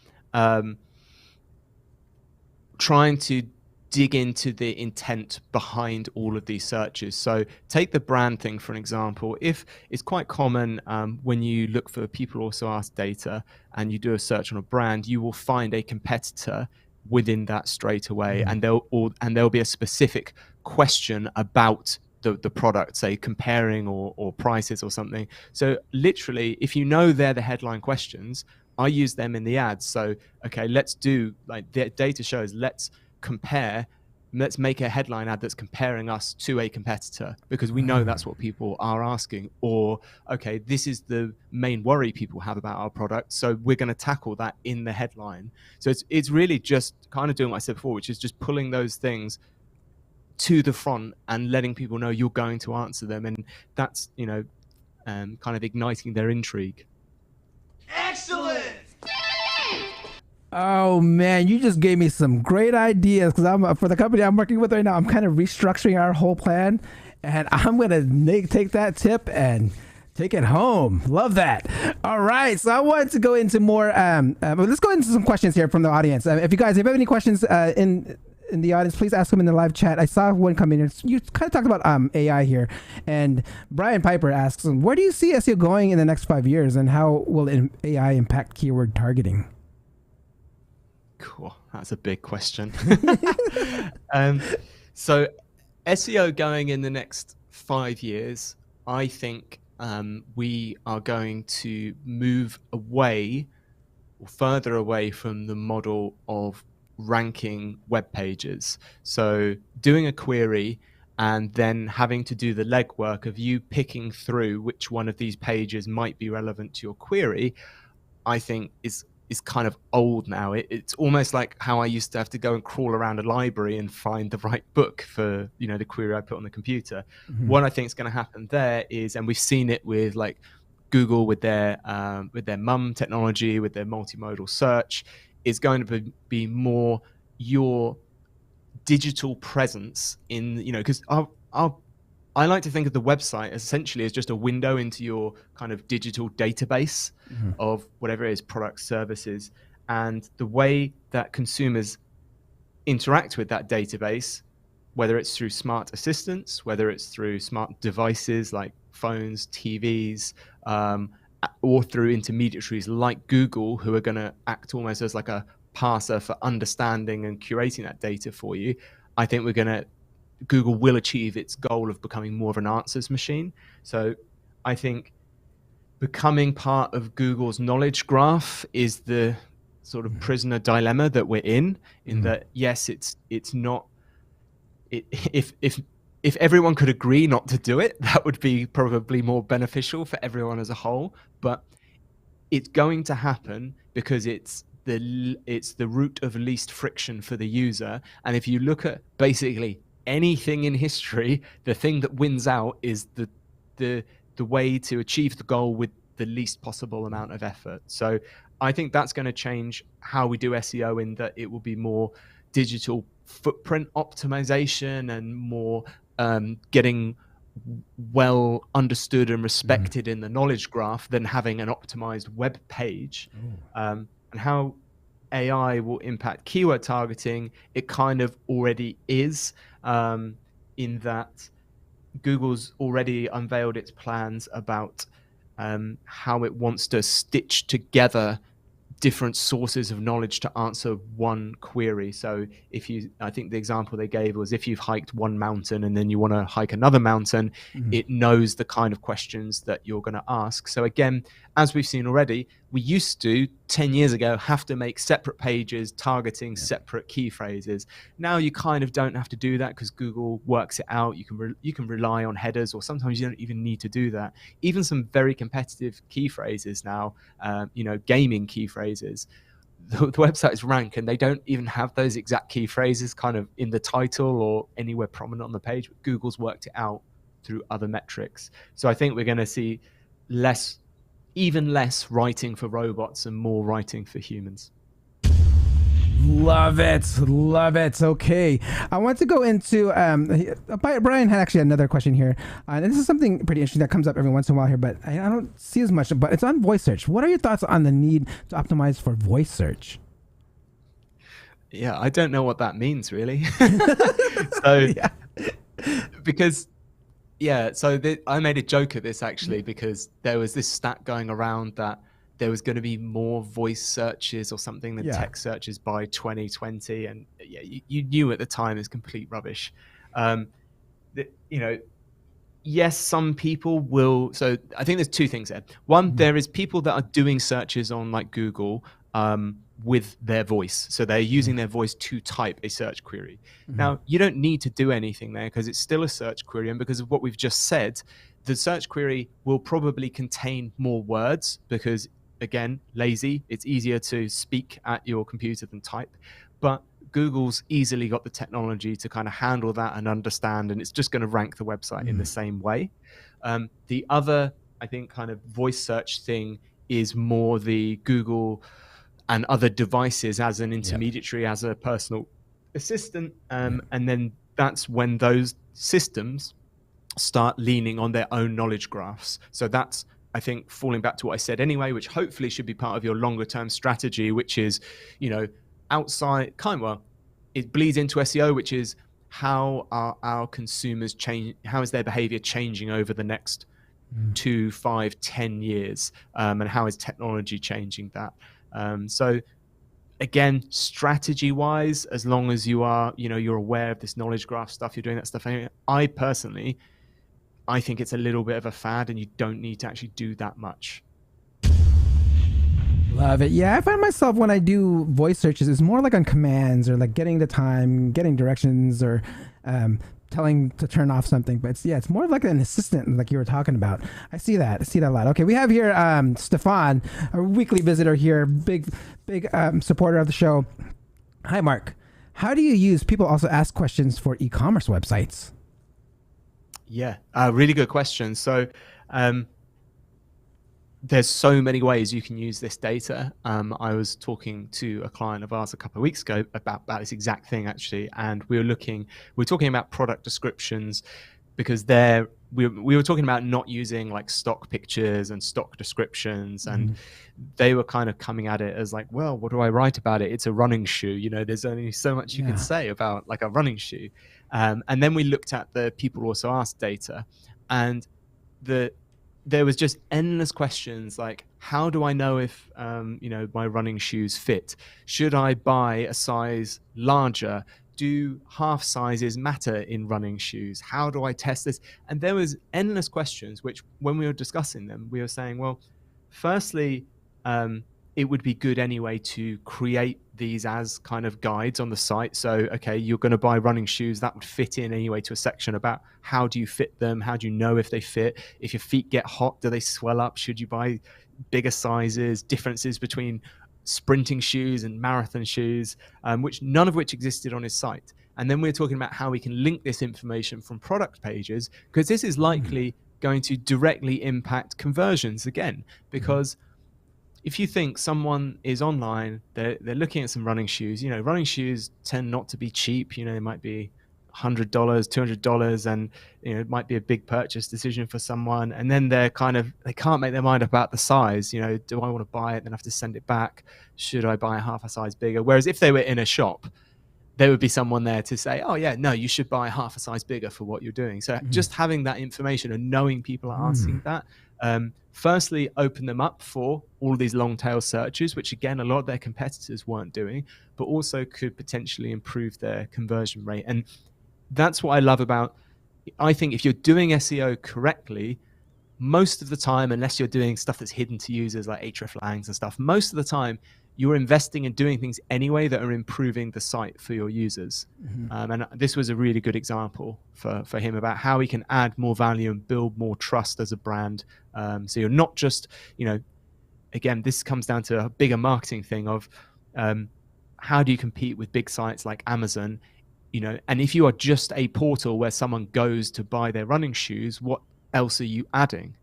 trying to dig into the intent behind all of these searches. So take the brand thing for an example. If it's quite common when you look for people also ask data and you do a search on a brand, you will find a competitor within that straight away, and there'll be a specific question about the product, say comparing or prices or something. So literally, if you know they're the headline questions, I use them in the ads. So, okay, let's do, like the data shows, let's make a headline ad that's comparing us to a competitor, because we know that's what people are asking. Or, okay, this is the main worry people have about our product, so we're going to tackle that in the headline. So it's really just kind of doing what I said before, which is just pulling those things to the front and letting people know you're going to answer them. And that's, kind of igniting their intrigue. Excellent! Oh man, you just gave me some great ideas, because for the company I'm working with right now, I'm kind of restructuring our whole plan, and I'm gonna take that tip and take it home. Love that. All right, so I wanted to go into more. Let's go into some questions here from the audience. If you have any questions in the audience, please ask them in the live chat. I saw one come in. You kind of talked about AI here, and Brian Piper asks, where do you see SEO going in the next 5 years, and how will AI impact keyword targeting? Cool. That's a big question. So SEO going in the next 5 years, I think we are going to move away or further away from the model of ranking web pages. So doing a query and then having to do the legwork of you picking through which one of these pages might be relevant to your query, I think is kind of old now. It's almost like how I used to have to go and crawl around a library and find the right book for the query I put on the computer. Mm-hmm. What I think is going to happen there is, and we've seen it with like Google with their MUM technology, with their multimodal search, is going to be more your digital presence in, because I like to think of the website essentially as just a window into your kind of digital database of whatever it is, products, services, and the way that consumers interact with that database, whether it's through smart assistants, whether it's through smart devices like phones, TVs, or through intermediaries like Google, who are going to act almost as like a parser for understanding and curating that data for you. I think Google will achieve its goal of becoming more of an answers machine. So I think becoming part of Google's knowledge graph is the sort of prisoner dilemma that we're in that, yes, it's not, if if everyone could agree not to do it, that would be probably more beneficial for everyone as a whole. But it's going to happen because it's the route of least friction for the user. And if you look at basically anything in history, the thing that wins out is the way to achieve the goal with the least possible amount of effort. So I think that's going to change how we do SEO, in that it will be more digital footprint optimization and more getting well understood and respected in the knowledge graph than having an optimized web page. And how AI will impact keyword targeting, it kind of already is, in that Google's already unveiled its plans about how it wants to stitch together different sources of knowledge to answer one query. So I think the example they gave was, if you've hiked one mountain and then you want to hike another mountain, it knows the kind of questions that you're going to ask. So again, as we've seen already, we used to 10 years ago have to make separate pages targeting separate key phrases. Now you kind of don't have to do that because Google works it out. You can rely on headers, or sometimes you don't even need to do that. Even some very competitive key phrases now, gaming key phrases, the websites rank and they don't even have those exact key phrases kind of in the title or anywhere prominent on the page, but Google's worked it out through other metrics. So I think we're going to see even less writing for robots and more writing for humans. Love it. Okay, I want to go into Brian had actually another question here, and this is something pretty interesting that comes up every once in a while here, but I don't see as much, but it's on voice search. What are your thoughts on the need to optimize for voice search? Yeah, I don't know what that means really. I made a joke of this actually, because there was this stat going around that there was going to be more voice searches or something than text searches by 2020. And you knew at the time it's complete rubbish. Yes, some people will. So I think there's two things there. One, there is people that are doing searches on like Google with their voice. So they're using their voice to type a search query. Now, you don't need to do anything there because it's still a search query. And because of what we've just said, the search query will probably contain more words because, again, lazy. It's easier to speak at your computer than type. But Google's easily got the technology to kind of handle that and understand, and it's just going to rank the website in the same way. The other, I think, kind of voice search thing is more the Google and other devices as an intermediary, as a personal assistant. And then that's when those systems start leaning on their own knowledge graphs. So that's, I think, falling back to what I said anyway, which hopefully should be part of your longer term strategy, which is, outside it bleeds into SEO, which is how are our consumers change? How is their behavior changing over the next 2, 5, 10 years? And how is technology changing that? So again, strategy wise, as long as you are, you're aware of this knowledge graph stuff, you're doing that stuff. I think it's a little bit of a fad and you don't need to actually do that much. Love it. Yeah, I find myself when I do voice searches, it's more like on commands or like getting the time, getting directions, or telling to turn off something. But it's more like an assistant, like you were talking about. I see that a lot. Okay, we have here Stefan, a weekly visitor here, big supporter of the show. Hi, Mark. How do you use people also ask questions for e-commerce websites? Yeah, really good question. So there's so many ways you can use this data. I was talking to a client of ours a couple of weeks ago about this exact thing actually, and we were talking about product descriptions, because we were talking about not using like stock pictures and stock descriptions, and they were kind of coming at it as like, well, what do I write about it? It's a running shoe. There's only so much you can say about like a running shoe. And then we looked at the people also asked data, and there was just endless questions like, how do I know if my running shoes fit? Should I buy a size larger? Do half sizes matter in running shoes? How do I test this? And there was endless questions, which when we were discussing them, we were saying, well, firstly, it would be good anyway to create these as kind of guides on the site. So, okay, you're going to buy running shoes, that would fit in anyway to a section about how do you fit them? How do you know if they fit? If your feet get hot, do they swell up? Should you buy bigger sizes? Differences between sprinting shoes and marathon shoes, which none of which existed on his site. And then we're talking about how we can link this information from product pages, because this is likely going to directly impact conversions again, because if you think someone is online, they're looking at some running shoes, running shoes tend not to be cheap. They might be $100, $200, and it might be a big purchase decision for someone. And then they can't make their mind up about the size. Do I want to buy it? Then I have to send it back. Should I buy half a size bigger? Whereas if they were in a shop, there would be someone there to say, oh yeah, no, you should buy half a size bigger for what you're doing. So just having that information and knowing people are asking that, firstly, open them up for all of these long tail searches, which again, a lot of their competitors weren't doing, but also could potentially improve their conversion rate. And that's what I love about, I think if you're doing SEO correctly, most of the time, unless you're doing stuff that's hidden to users like hreflangs and stuff, most of the time you're investing in doing things anyway that are improving the site for your users. And this was a really good example for him about how he can add more value and build more trust as a brand. So you're not just, again, this comes down to a bigger marketing thing of how do you compete with big sites like Amazon, and if you are just a portal where someone goes to buy their running shoes, what else are you adding?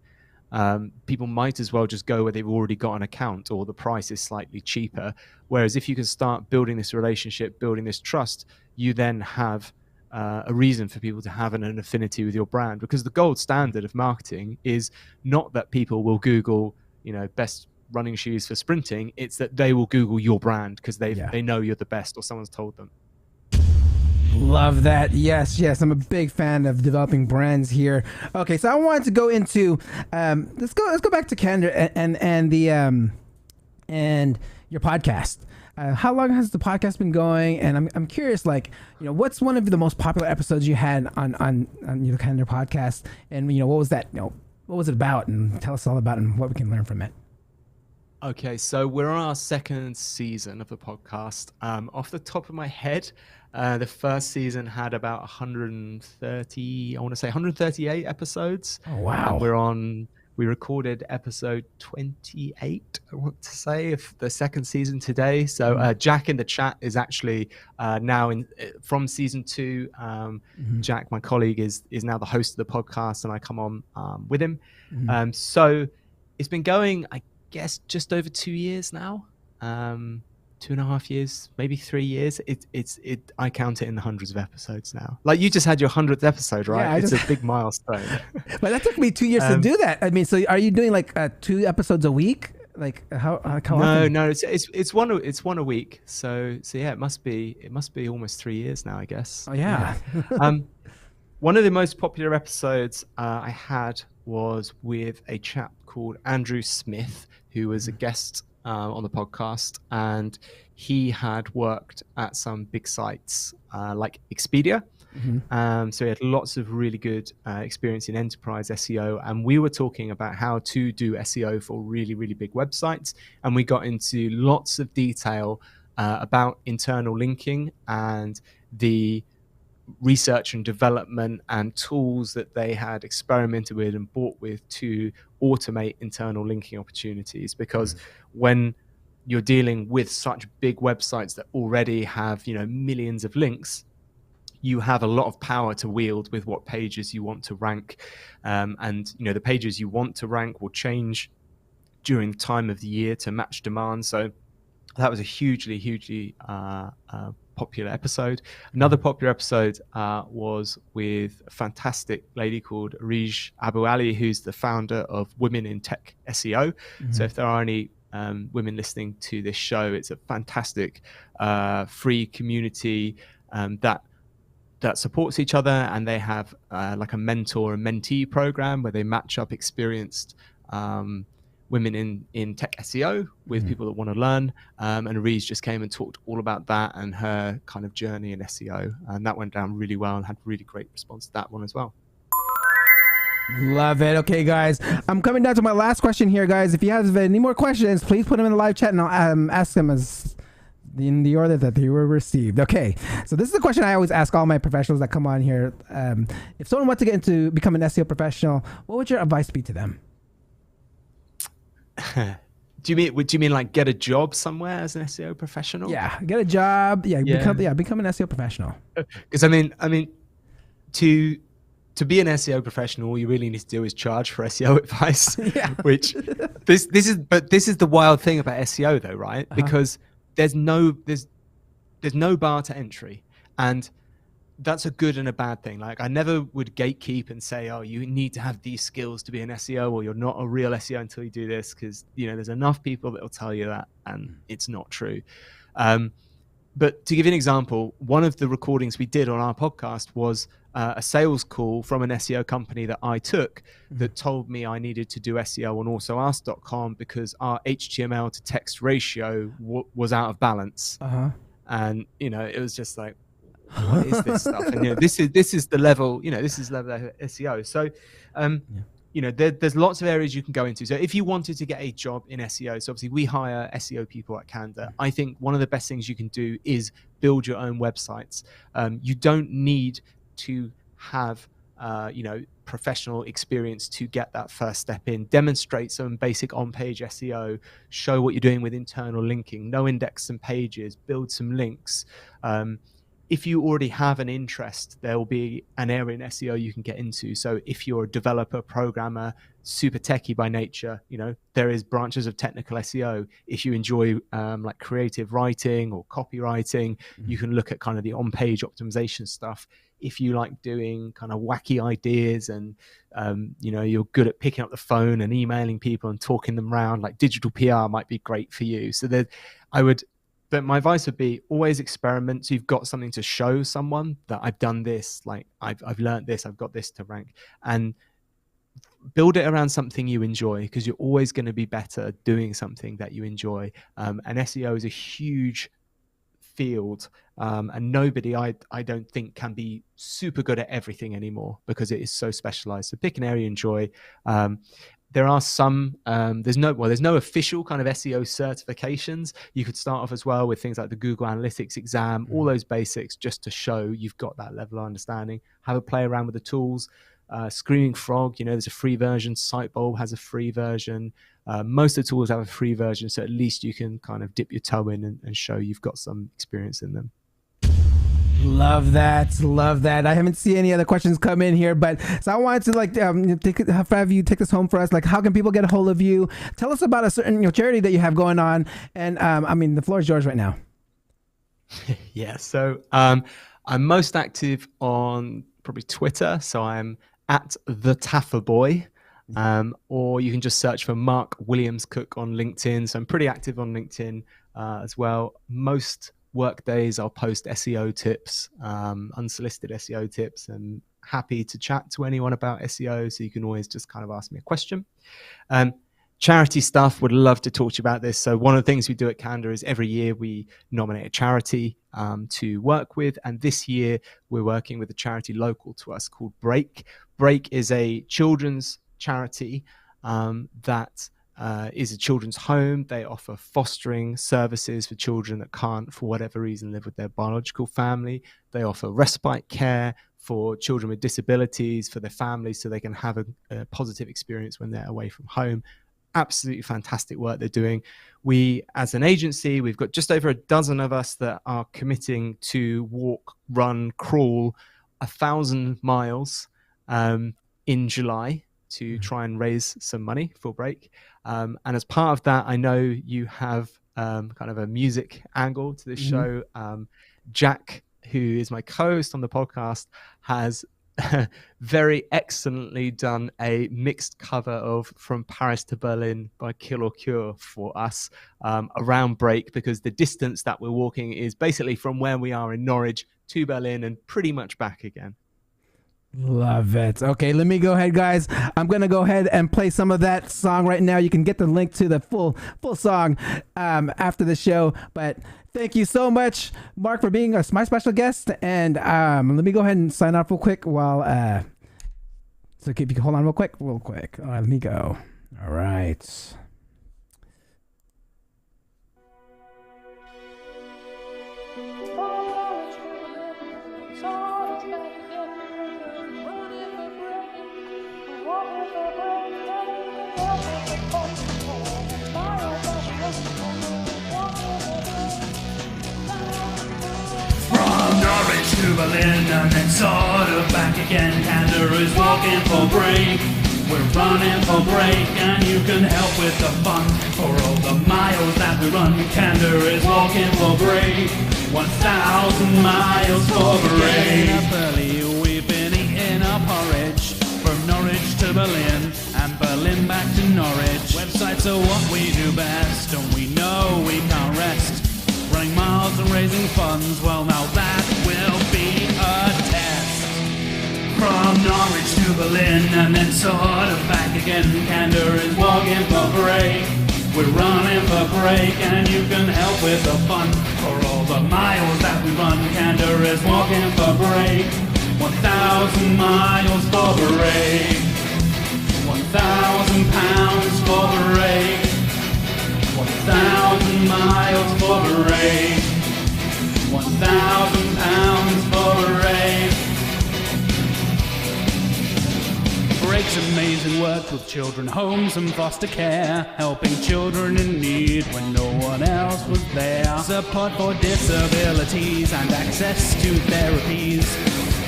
People might as well just go where they've already got an account or the price is slightly cheaper. Whereas if you can start building this relationship, building this trust, you then have a reason for people to have an affinity with your brand, because the gold standard of marketing is not that people will Google, best running shoes for sprinting. It's that they will Google your brand because they know you're the best or someone's told them. Love that. Yes. I'm a big fan of developing brands here. Okay, so I wanted to go into let's go back to Canada and the and your podcast. How long has the podcast been going? And I'm curious, what's one of the most popular episodes you had on your Canada podcast? And what was that? What was it about? And tell us all about it and what we can learn from it. Okay, so we're on our second season of the podcast. Off the top of my head, the first season had about 138 episodes. Oh, wow. We recorded episode 28, I want to say, of the second season today. So Jack in the chat is actually now from season 2. Jack, my colleague, is now the host of the podcast, and I come on with him. So it's been going, I guess, just over 2 years now. 2.5 years, maybe 3 years. I count it in the hundreds of episodes now. Like, you just had your 100th episode, right? Yeah, it's a big milestone. But that took me 2 years to do that. I mean, so are you doing 2 episodes a week? Like how often? No, it's one a week. So yeah, it must be almost 3 years now, I guess. Oh yeah. One of the most popular episodes I had was with a chap called Andrew Smith, who was a guest on the podcast, and he had worked at some big sites like Expedia. So he had lots of really good experience in enterprise SEO, and we were talking about how to do SEO for really, really big websites, and we got into lots of detail about internal linking and the research and development and tools that they had experimented with and bought with to automate internal linking opportunities. Because when you're dealing with such big websites that already have millions of links, you have a lot of power to wield with what pages you want to rank, and the pages you want to rank will change during the time of the year to match demand. So that was a hugely popular episode. Another popular episode was with a fantastic lady called Arij Abu Ali, who's the founder of Women in Tech SEO. So if there are any women listening to this show, it's a fantastic free community that supports each other, and they have like a mentor and mentee program where they match up experienced women in tech SEO with people that want to learn. And Arij just came and talked all about that and her kind of journey in SEO. And that went down really well and had really great response to that one as well. Love it. Okay, guys, I'm coming down to my last question here, guys. If you have any more questions, please put them in the live chat and I'll ask them as in the order that they were received. Okay, so this is a question I always ask all my professionals that come on here. If someone wants to get into become an SEO professional, what would your advice be to them? Do you mean like get a job somewhere as an SEO professional? Yeah, get a job. Yeah, become an SEO professional. Because I mean, to be an SEO professional, all you really need to do is charge for SEO advice. Yeah. Which this is the wild thing about SEO though, right? Because there's no bar to entry, and that's a good and a bad thing. Like I never would gatekeep and say, oh, you need to have these skills to be an SEO, or you're not a real SEO until you do this, because there's enough people that will tell you that, and it's not true. But to give you an example, one of the recordings we did on our podcast was a sales call from an SEO company that I took that told me I needed to do SEO on AlsoAsk.com because our HTML to text ratio was out of balance. And, it was just like, what is this stuff? And, this is the level, this is level of SEO. So, there's lots of areas you can go into. So if you wanted to get a job in SEO, so obviously we hire SEO people at Canada. I think one of the best things you can do is build your own websites. You don't need to have, professional experience to get that first step in. Demonstrate some basic on-page SEO, show what you're doing with internal linking, no index some pages, build some links. If you already have an interest, there will be an area in SEO you can get into. So if you're a developer, programmer, super techie by nature, there is branches of technical SEO. If you enjoy like creative writing or copywriting, you can look at kind of the on-page optimization stuff. If you like doing kind of wacky ideas and, you're good at picking up the phone and emailing people and talking them around, like digital PR might be great for you. So but my advice would be always experiment. So you've got something to show someone that I've done this, like I've learned this, I've got this to rank, and build it around something you enjoy, because you're always going to be better doing something that you enjoy. And SEO is a huge field, and nobody I don't think can be super good at everything anymore because it is so specialized. So pick an area you enjoy. There are some, there's no official kind of SEO certifications. You could start off as well with things like the Google Analytics exam, all those basics, just to show you've got that level of understanding. Have a play around with the tools. Screaming Frog, there's a free version. Sitebulb has a free version. Most of the tools have a free version, so at least you can kind of dip your toe in and show you've got some experience in them. Love that. I haven't seen any other questions come in here, but so I wanted to have you take this home for us. Like, how can people get a hold of you? Tell us about a certain charity that you have going on, and the floor is yours right now. Yeah, so I'm most active on probably Twitter, so I'm at the Taffer Boy, or you can just search for Mark Williams Cook on LinkedIn. So I'm pretty active on LinkedIn as well. Most work days I'll post SEO tips, unsolicited SEO tips, and happy to chat to anyone about SEO. So you can always just kind of ask me a question. Charity stuff, would love to talk to you about this. So one of the things we do at Canada is every year we nominate a charity to work with. And this year we're working with a charity local to us called Break. Break is a children's charity that is a children's home. They offer fostering services for children that can't, for whatever reason, live with their biological family. They offer respite care for children with disabilities, for their families, so they can have a positive experience when they're away from home. Absolutely fantastic work they're doing. We, as an agency, we've got just over a dozen of us that are committing to walk, run, crawl 1,000 miles in July to try and raise some money for Break. And as part of that, I know you have kind of a music angle to this show. Jack, who is my co-host on the podcast, has very excellently done a mixed cover of From Paris to Berlin by Kill or Cure for us around Break, because the distance that we're walking is basically from where we are in Norwich to Berlin and pretty much back again. Love it. Okay, let me go ahead, guys. I'm going to go ahead and play some of that song right now. You can get the link to the full song after the show. But thank you so much, Mark, for being my special guest. And let me go ahead and sign off real quick while So if you can hold on real quick. All right, let me go. All right. Norwich to Berlin and then sort of back again. Candor is walking for break. We're running for break and you can help with the fun. For all the miles that we run, Candor is walking for break. 1,000 miles for break. Getting up early, we've been eating our porridge. From Norwich to Berlin and Berlin back to Norwich. Websites are what we do best and we know we can't rest. Running miles and raising funds, well now that will be a test. From Norwich to Berlin and then sort of back again. Candor is walking for break. We're running for break and you can help with the fun. For all the miles that we run, Candor is walking for break. 1,000 miles for break. 1,000 pounds for break. 1,000 miles for break. 1,000 pounds for break. Break's amazing work with children homes and foster care, helping children in need when no one else was there. Support for disabilities and access to therapies.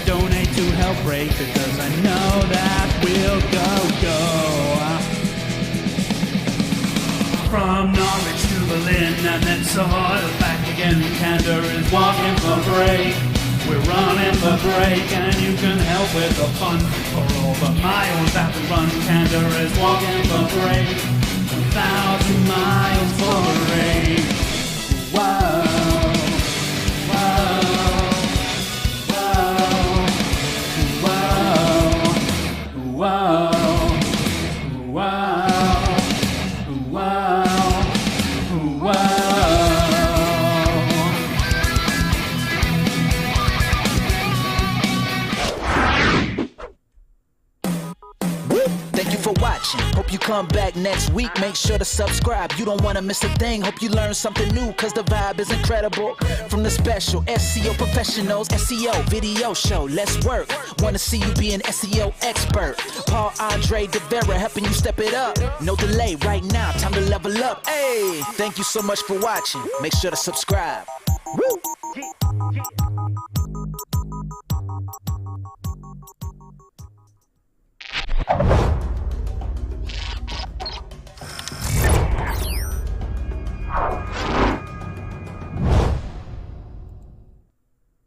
Donate to help break because I know that we'll go. From Norwich to Berlin and then sort of back again. Candor is walking for break. We're running for break and you can help with the fun. For all the miles that we run, Candor is walking for break. 1,000 miles for break. Whoa, whoa, whoa, whoa, whoa. Thank you for watching. Hope you come back next week. Make sure to subscribe. You don't want to miss a thing. Hope you learn something new because the vibe is incredible. From the special SEO Professionals SEO video show. Let's work. Want to see you be an SEO expert. Paul-Andre De Vera helping you step it up. No delay right now. Time to level up. Hey, thank you so much for watching. Make sure to subscribe. Woo!